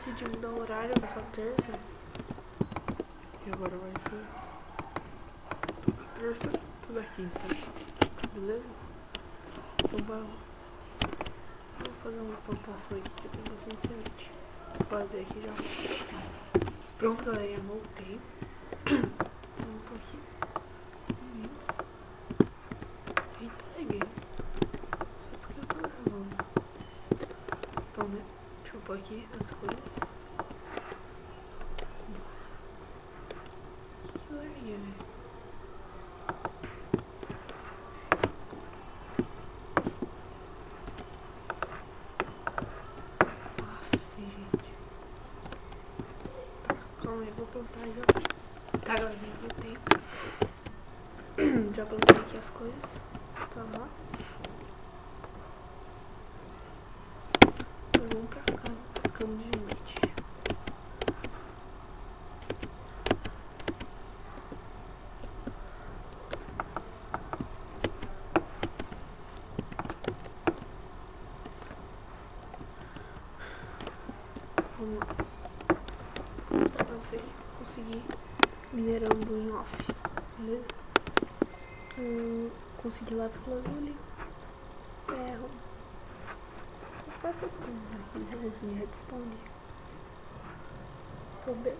decidi mudar o horário dessa terça. E agora vai ser toda terça, toda quinta. Beleza? Então vou fazer uma plantação aqui que eu tenho bastante semente. Vou fazer aqui já. Pronto, galerinha, voltei. Vamos por aqui. Eita, peguei. Só porque eu tô gravando. Então, né? Deixa eu pôr aqui as coisas. O que eu larguei, né? Gente. Tá, calma aí, vou plantar já. Tá, galerinha, voltei. Já plantei aqui as coisas. Tá lá. Vamos pra casa, pra cama de noite. Vamos lá. Vou mostrar pra vocês que eu consegui minerando em off, beleza? Consegui lápis lazuli, ferro, essas coisas aqui, né? As minhas redstone. Tô bem.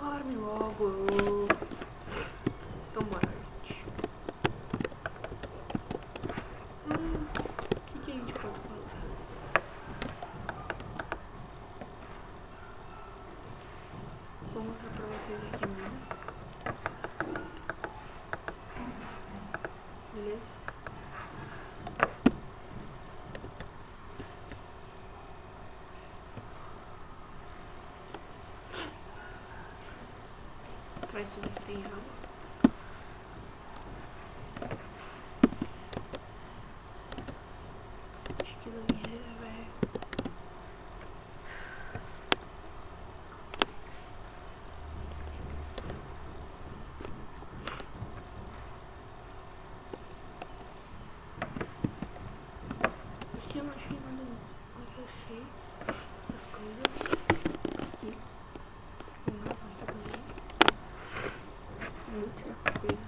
Dorme logo. Então bora, gente. O que a gente pode fazer? Vou mostrar pra vocês aqui mesmo. Beleza? Atrás disso aqui tem água. Acho que não é, velho. Aqui eu não achei nada, mas eu achei as coisas aqui. Tem água aqui também. Muita coisa.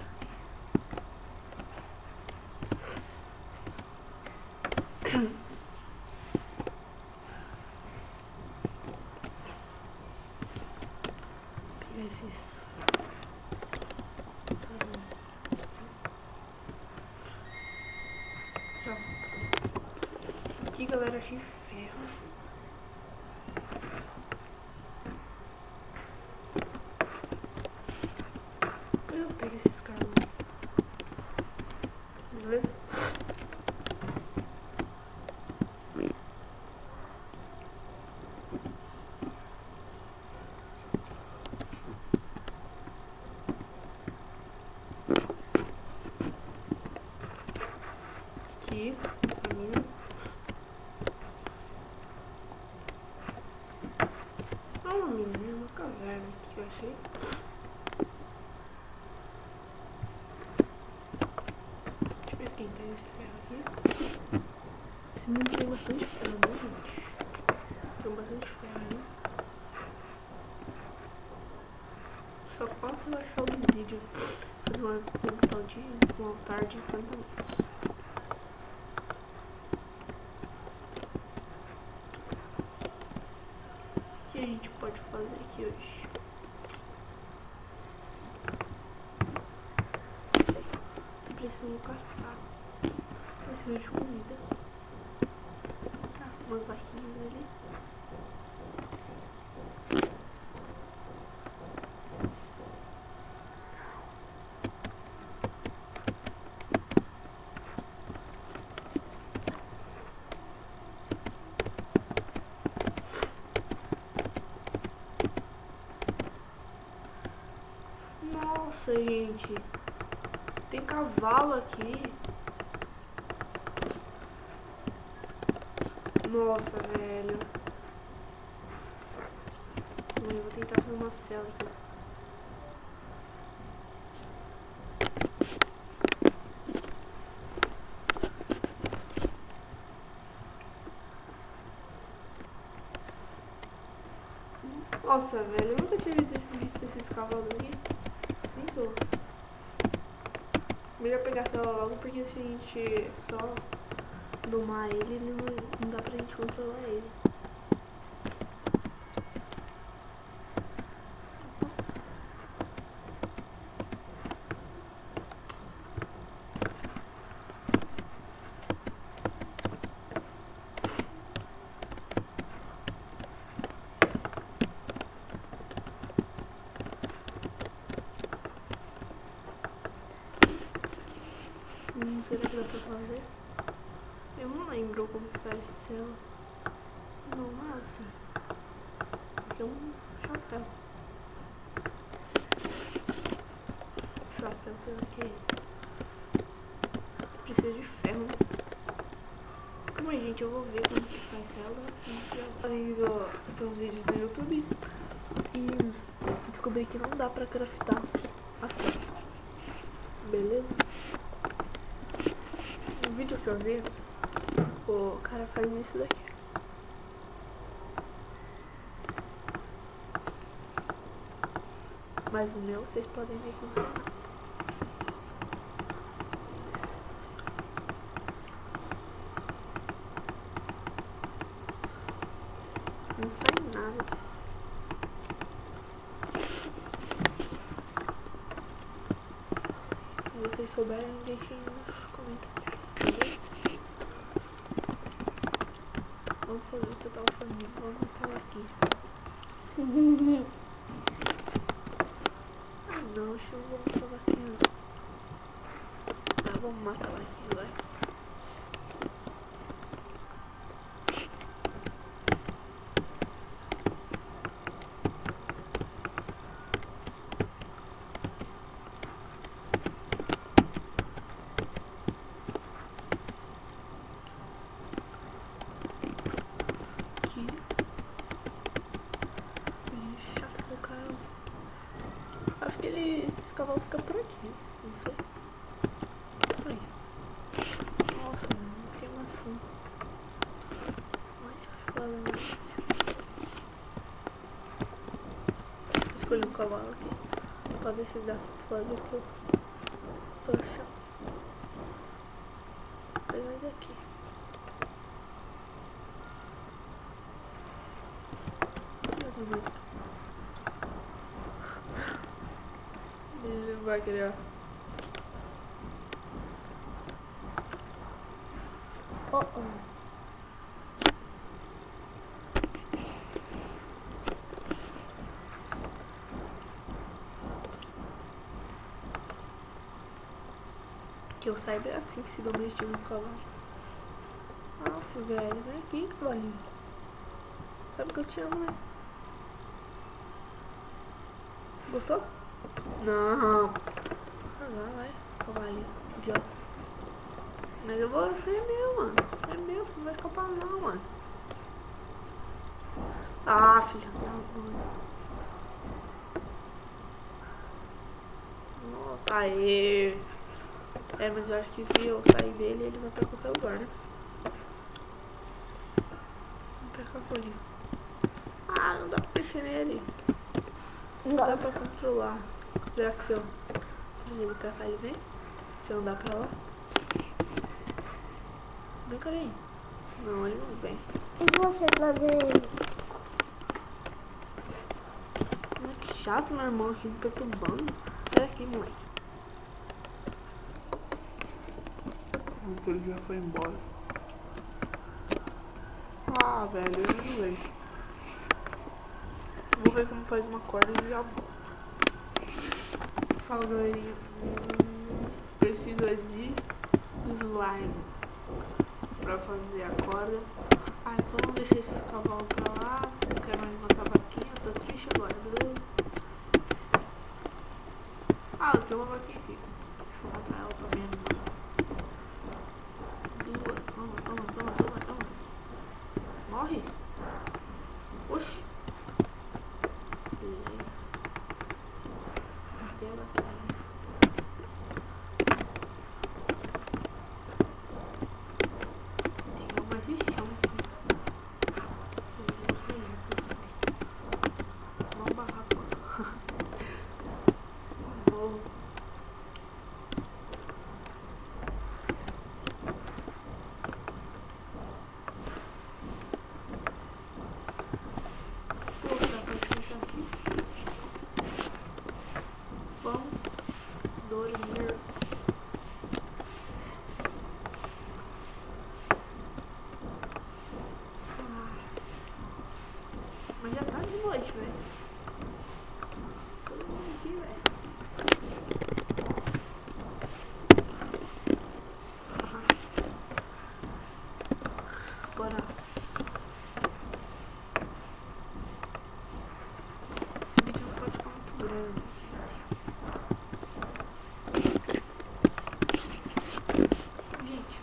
Pegar esses. Aqui, galera, achei ferro. Eu pego esses carros. Beleza? Aqui, essa mina. Ah, uma mina, né? Uma caverna aqui que eu achei. Deixa eu esquentar esse ferro aqui. Esse mundo tem bastante ferro, né, gente? Tem bastante ferro aí. Só falta eu achar o vídeo. Fazer um altar de encantamentos. O que a gente pode fazer aqui hoje? Tô precisando caçar. Preciso de comida. Tá, umas vaquinhas ali. Nossa, gente. Tem cavalo aqui. Nossa, velho. Eu vou tentar fazer uma cela aqui. Nossa, velho, eu nunca tinha visto esses cavalos aqui. Nem todos. Melhor pegar a cela logo, porque se a gente só domar ele, não dá pra gente controlar ele. Será que dá pra fazer? Eu não lembro como que faz cela. Não, massa. Aqui é um chapéu. Chapéu, sei lá o que é. Precisa de ferro, né? Calma aí, gente, eu vou ver como que faz cela. Além dos vídeos no YouTube. E descobri que não dá pra craftar a cela. Beleza? No vídeo que eu vi, o cara faz isso daqui. Mas o meu, vocês podem ver que não sai. Não sai nada. Se vocês souberem, deixem nos comentários. Vamos fazer o que eu tava fazendo. Vamos matar ela aqui. Ah não, acho que eu vou matar ela aqui não. Ah, vamos matar ela aqui, vai. Acho que esse cavalo fica por aqui, não sei. Aí. Nossa, mano, que maçã. Olha, falando. Vou escolher um cavalo aqui, pra ver se dá pra fazer o que eu tô achando. Vou pegar esse aqui. Ele vai criar. Oh, oh. Que eu saiba é assim que se domestica um cavalo. Nossa, velho, vem aqui, cavalinho. Sabe que eu te amo, né? Gostou? Não. Ah, vai, cavalinho, idiota. Mas eu vou, você é meu, mano. Você é meu, você não vai escapar não, mano. Ah, filha da mãe. Nossa, aê. É, mas eu acho que se eu sair dele, ele vai pra qualquer lugar, né? Vamos pra cavalinho. Ah, não dá pra mexer nele. Não dá pra controlar. Será que se eu fazer ele pra cá, ele vem? Se eu andar pra lá? Vem, carinho. Não, ele não vem. E você trazer ele? Que chato, meu irmão aqui me perturbando. Sai daqui, moleque. Ele já foi embora. Ah, velho, ele não veio. Vou ver como faz uma corda e já volto. Fala, galerinha. Precisa de slime pra fazer a corda. Ah, então vamos deixar esses cavalos pra lá. Não quero mais matar a vaquinha. Tô triste agora, beleza? Ah, tem uma vaquinha aqui. Deixa eu matar ela pra me animar. Duas. Toma. Morre. Oxi. Beleza. Matei a vaquinha. Tem uma de chão aqui. Uma barraca. Morro. Pô, dá pra esquentar aqui. Vamos dormir. Mas já tá de noite, velho. Todo mundo aqui, velho. Bora. Esse vídeo não pode ficar muito grande. Gente,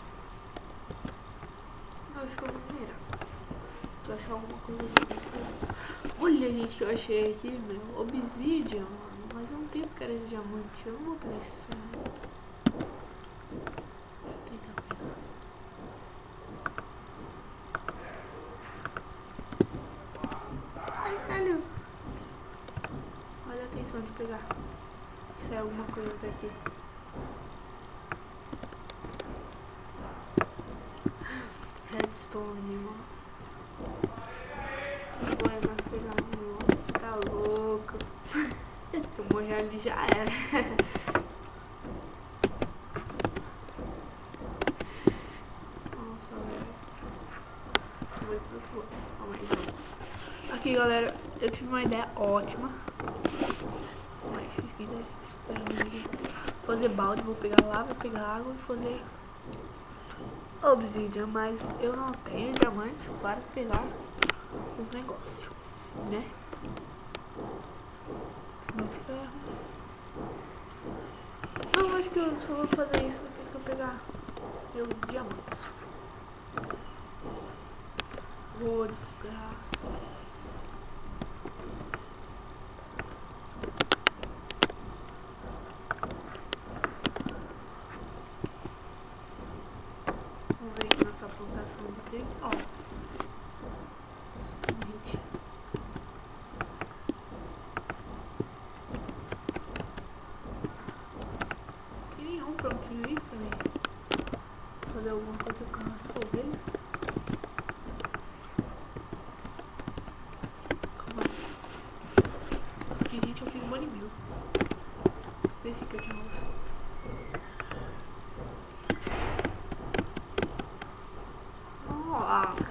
eu acho que eu vou minerar. Se eu achar alguma coisa aqui. Olha, gente, que eu achei aqui, meu. Obsidian, mano. Mas eu não tenho cara de diamante. Eu não vou pegar isso. Deixa eu tentar pegar. Ai, caralho. Olha a atenção de pegar. Se é alguma coisa daqui. Redstone, mano. Não é mais pegar não. Tá louco. Se eu morrer ali já era. Nossa, velho. Vou ir pro outro lado. Calma aí, então. Aqui, galera, eu tive uma ideia ótima. Mas fazer balde, vou pegar lá, vou pegar água e fazer obsidian, mas eu não tenho diamante para pegar os negócios, né? Não, acho que eu só vou fazer isso depois que eu pegar meus diamantes. Vou desgraça. Vamos ver aqui nossa plantação de trigo. Ó. Gente. Tem nenhum prontinho aí pra mim fazer alguma coisa com as ovelhas. Calma aí. Aqui, gente, eu fiz um monte mil. Desse que eu tinha moço.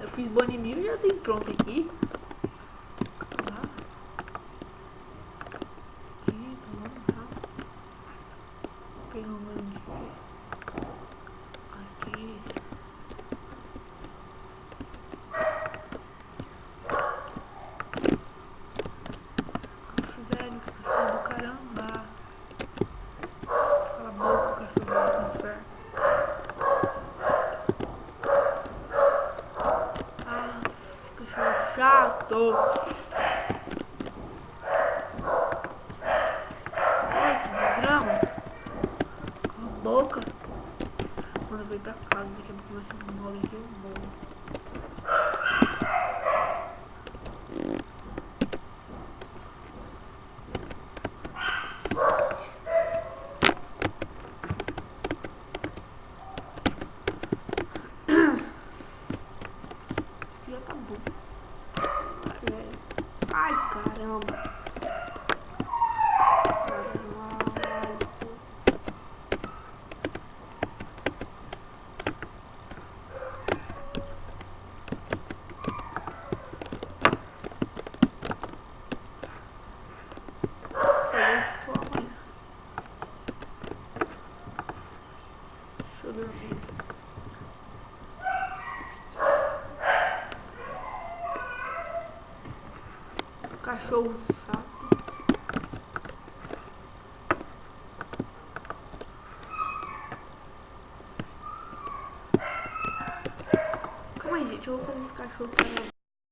Eu fiz Bunny Mill e já tem pronto aqui. Lá. Aqui, tá bom, pegar um grande aqui. Cachorro velho, cachorro do caramba. Cala a boca, cachorro desse inferno. Chato! Ai, que drama! Cala a boca! Quando eu vou ir pra casa, daqui a pouco vai ser um modo aqui, eu vou. Já tá bom. Ai, caramba. Fazer isso só amanhã. Deixa eu dormir. Cachorro chato. Calma aí, gente. Eu vou fazer esse cachorro pra